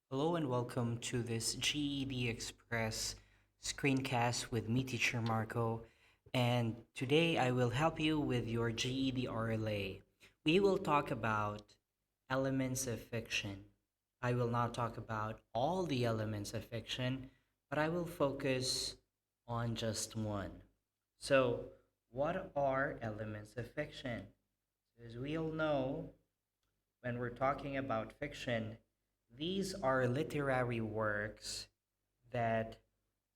Hello and welcome to this GED Express screencast with me, Teacher Marco. And today I will help you with your GED RLA. We will talk about elements of fiction. I will not talk about all the elements of fiction, but I will focus on just one. So, what are elements of fiction? As we all know, when we're talking about fiction, these are literary works that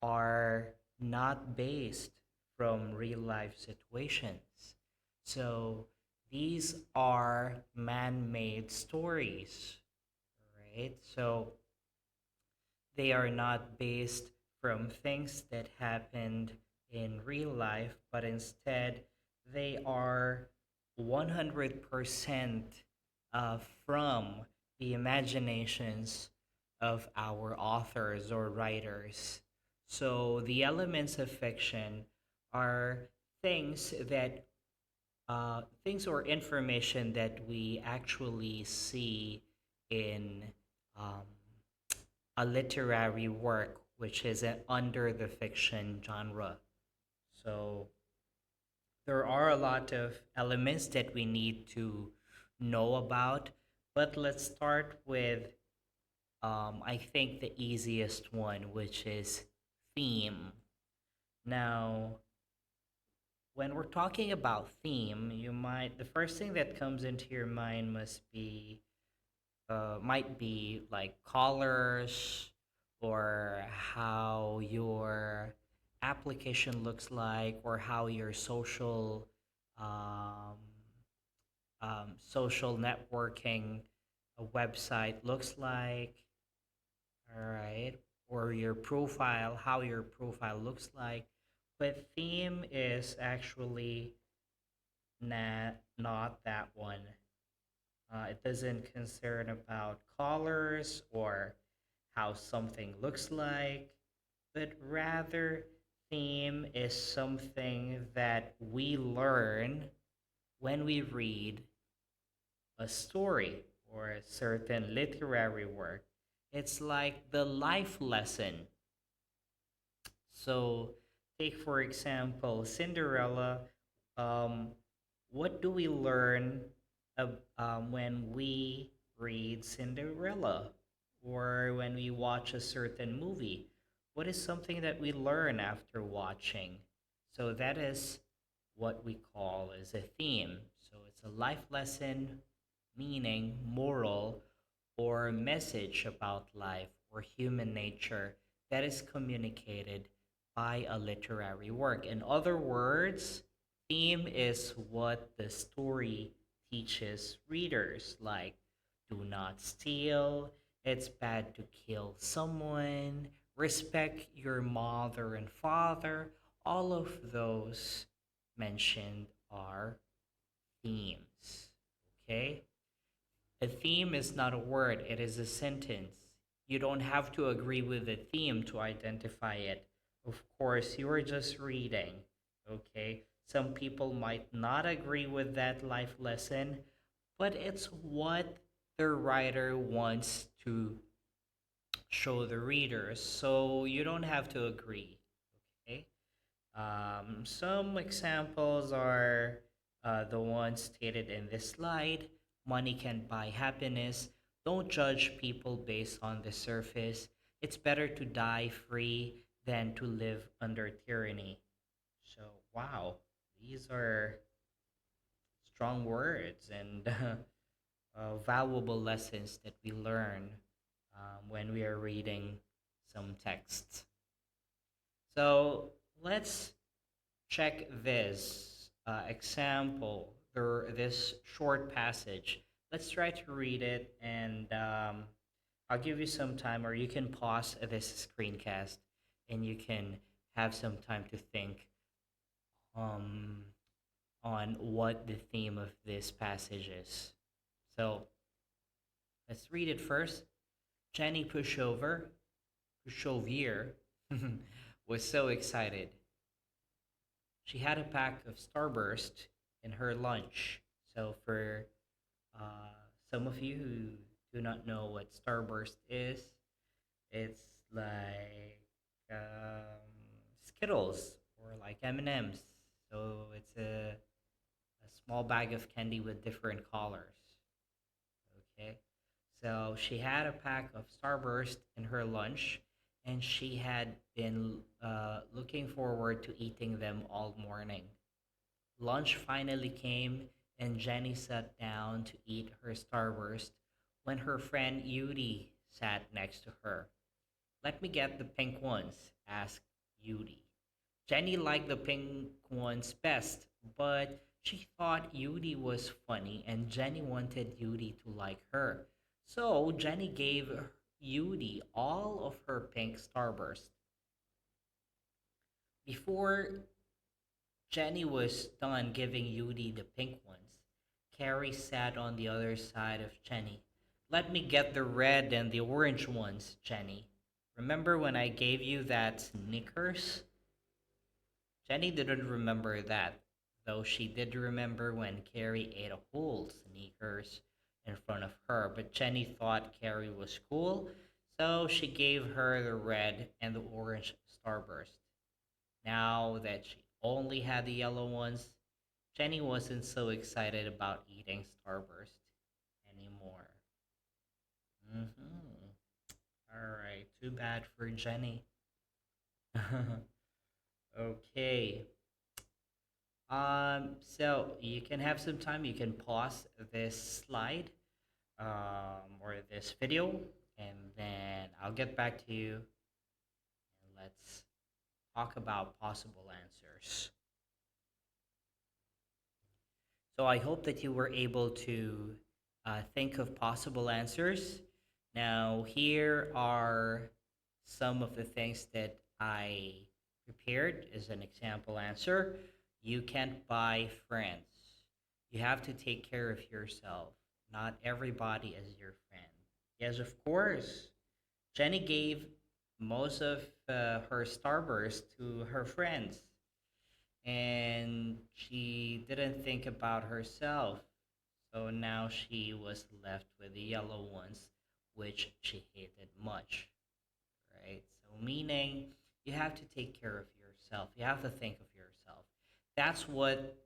are not based from real life situations. So these are man made stories, right? So they are not based from things that happened in real life, but instead they are 100% from the imaginations of our authors or writers. So the elements of fiction are things that things or information that we actually see in um, a literary work, which is under the fiction genre. So there are a lot of elements that we need to know about, but let's start with, I think, the easiest one, which is theme. Now, when we're talking about theme, the first thing that comes into your mind might be like colors or how your application looks like or how your um, social networking website looks like, all right, or your profile, how your profile looks like. But theme is actually not that one. It doesn't concern about colors or how something looks like, but rather theme is something that we learn when we read a story or a certain literary work. It's like the life lesson. So, take for example, Cinderella. Um, what do we learn when we read Cinderella or when we watch a certain movie? What is something that we learn after watching? So that is what we call as a theme. So it's a life lesson, meaning, moral, or message about life or human nature that is communicated by a literary work. In other words, theme is what the story teaches readers, like do not steal, it's bad to kill someone, respect your mother and father. All of those mentioned are themes. Okay? A theme is not a word, it is a sentence. You don't have to agree with the theme to identify it. Of course, you are just reading. Okay? Some people might not agree with that life lesson, but it's what the writer wants to show the readers. So you don't have to agree. Okay? Some examples are the ones stated in this slide. Money can buy happiness. Don't judge people based on the surface. It's better to die free than to live under tyranny. So, wow, these are strong words and valuable lessons that we learn when we are reading some texts. So, let's check this example or this short passage. Let's try to read it, and I'll give you some time, or you can pause this screencast and you can have some time to think um, on what the theme of this passage is. So let's read it first. Jenny Pushover, was so excited. She had a pack of Starburst in her lunch. So, for some of you who do not know what Starburst is, It's like Skittles or like M&Ms. So it's a small bag of candy with different colors. Okay. So she had a pack of Starburst in her lunch, and she had been looking forward to eating them all morning. Lunch finally came, and Jenny sat down to eat her Starburst when her friend Yuri sat next to her. Let me get the pink ones, asked Yuri. Jenny liked the pink ones best, but she thought Yuri was funny and Jenny wanted Yuri to like her. So Jenny gave Yuri all of her pink starburst. Before Jenny was done giving Yuri the pink ones, Carrie sat on the other side of Jenny. Let me get the red and the orange ones, Jenny. Remember when I gave you that Snickers? Jenny didn't remember that, though she did remember when Carrie ate a whole Snickers in front of her. But Jenny thought Carrie was cool, so she gave her the red and the orange Starburst. Now that she only had the yellow ones, Jenny wasn't so excited about eating Starburst anymore. Mm-hmm. All right, too bad for Jenny. Okay. So you can have some time. You can pause this slide, or this video, and then I'll get back to you, and let's talk about possible answers. So I hope that you were able to think of possible answers. Now, here are some of the things that I prepared as an example answer. You can't buy friends. You have to take care of yourself. Not everybody is your friend. Yes, of course. Jenny gave most of her Starburst to her friends, and she didn't think about herself. So now she was left with the yellow ones, which she hated much, right? So, meaning you have to take care of yourself, you have to think of yourself. That's what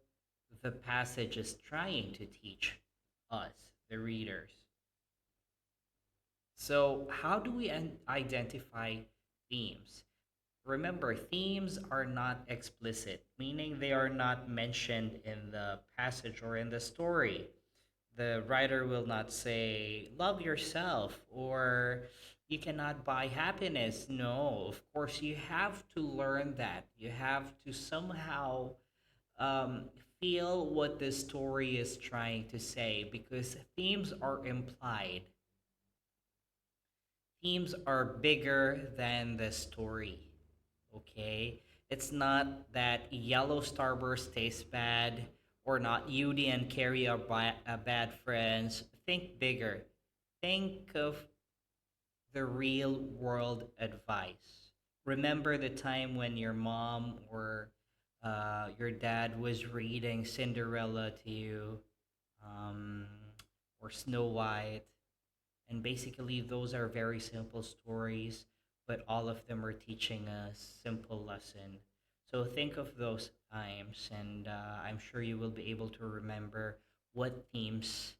the passage is trying to teach us, the readers. So, how do we identify themes? Remember, themes are not explicit, meaning they are not mentioned in the passage or in the story. The writer will not say, love yourself or you cannot buy happiness. No, of course, you have to learn that. You have to somehow um, feel what the story is trying to say because themes are implied. Themes are bigger than the story. Okay? It's not that yellow starburst tastes bad or not Yudi and Carrie are bad friends. Think bigger. Think of the real world advice. Remember the time when your mom or your dad was reading Cinderella to you, um, or Snow White, and basically, those are very simple stories, but all of them are teaching a simple lesson. So think of those times, and I'm sure you will be able to remember what themes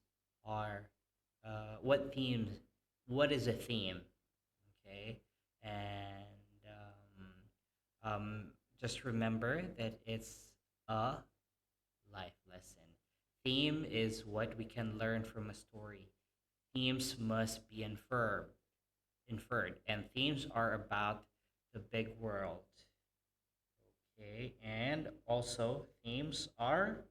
are, what themes, what is a theme, okay? And just remember that it's a life lesson. Theme is what we can learn from a story. Themes must be inferred, and themes are about the big world. Okay, and also themes are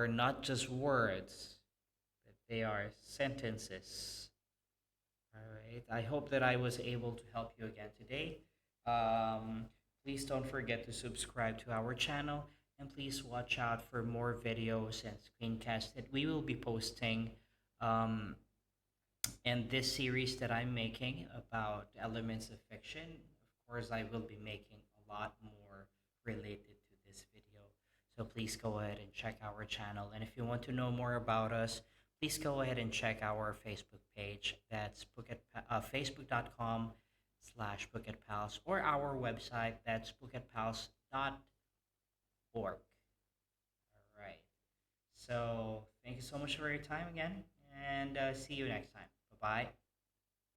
not just words, but they are sentences. All right. I hope that I was able to help you again today. Um, Please don't forget to subscribe to our channel and please watch out for more videos and screencasts that we will be posting um, in this series that I'm making about elements of fiction. Of course, I will be making a lot more related to this video. So please go ahead and check our channel. And if you want to know more about us, please go ahead and check our Facebook page. That's facebook.com/Phuket PALS, or our website. That's phuketpals.org. All right. So thank you so much for your time again, and see you next time. Bye bye.